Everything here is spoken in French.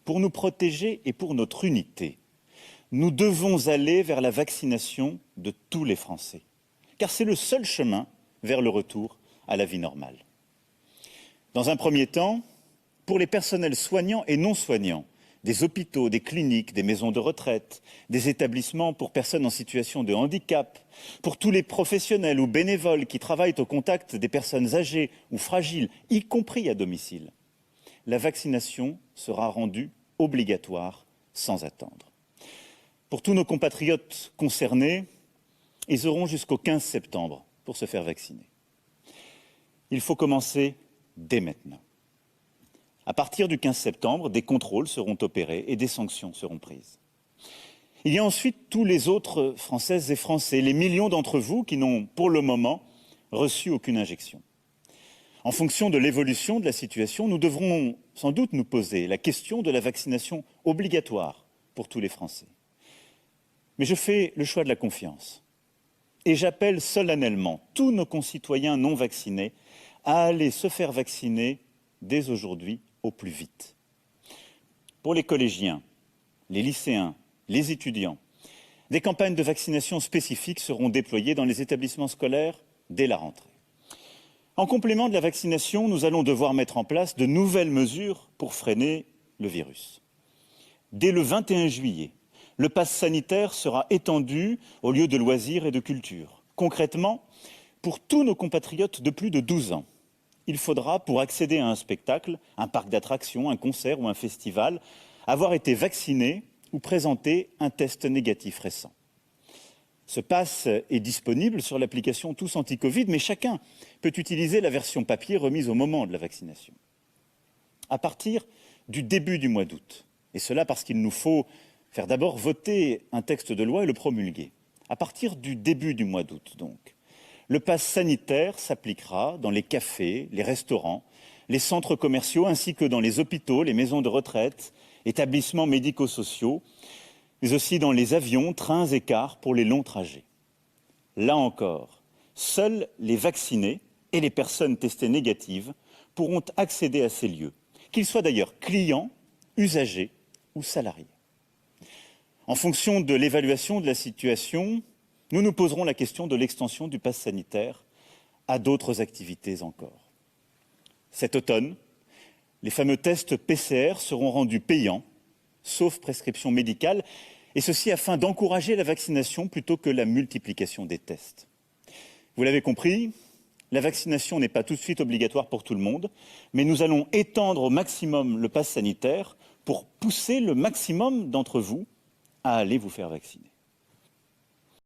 pour nous protéger et pour notre unité, nous devons aller vers la vaccination de tous les Français, car c'est le seul chemin vers le retour à la vie normale. Dans un premier temps, pour les personnels soignants et non soignants, des hôpitaux, des cliniques, des maisons de retraite, des établissements pour personnes en situation de handicap, pour tous les professionnels ou bénévoles qui travaillent au contact des personnes âgées ou fragiles, y compris à domicile, la vaccination sera rendue obligatoire sans attendre. Pour tous nos compatriotes concernés, ils auront jusqu'au 15 septembre pour se faire vacciner. Il faut commencer dès maintenant. À partir du 15 septembre, des contrôles seront opérés et des sanctions seront prises. Il y a ensuite tous les autres Françaises et Français, les millions d'entre vous qui n'ont pour le moment reçu aucune injection. En fonction de l'évolution de la situation, nous devrons sans doute nous poser la question de la vaccination obligatoire pour tous les Français. Mais je fais le choix de la confiance et j'appelle solennellement tous nos concitoyens non vaccinés à aller se faire vacciner dès aujourd'hui au plus vite. Pour les collégiens, les lycéens, les étudiants, des campagnes de vaccination spécifiques seront déployées dans les établissements scolaires dès la rentrée. En complément de la vaccination, nous allons devoir mettre en place de nouvelles mesures pour freiner le virus. Dès le 21 juillet, le pass sanitaire sera étendu aux lieux de loisirs et de culture. Concrètement, pour tous nos compatriotes de plus de 12 ans, il faudra, pour accéder à un spectacle, un parc d'attractions, un concert ou un festival, avoir été vacciné ou présenter un test négatif récent. Ce pass est disponible sur l'application Tous Anti-Covid, mais chacun peut utiliser la version papier remise au moment de la vaccination. À partir du début du mois d'août, et cela parce qu'il nous faut faire d'abord voter un texte de loi et le promulguer. À partir du début du mois d'août, donc, le pass sanitaire s'appliquera dans les cafés, les restaurants, les centres commerciaux, ainsi que dans les hôpitaux, les maisons de retraite, établissements médico-sociaux, mais aussi dans les avions, trains et cars pour les longs trajets. Là encore, seuls les vaccinés et les personnes testées négatives pourront accéder à ces lieux, qu'ils soient d'ailleurs clients, usagers ou salariés. En fonction de l'évaluation de la situation, nous nous poserons la question de l'extension du pass sanitaire à d'autres activités encore. Cet automne, les fameux tests PCR seront rendus payants, sauf prescription médicale, et ceci afin d'encourager la vaccination plutôt que la multiplication des tests. Vous l'avez compris, la vaccination n'est pas tout de suite obligatoire pour tout le monde, mais nous allons étendre au maximum le pass sanitaire pour pousser le maximum d'entre vous à aller vous faire vacciner.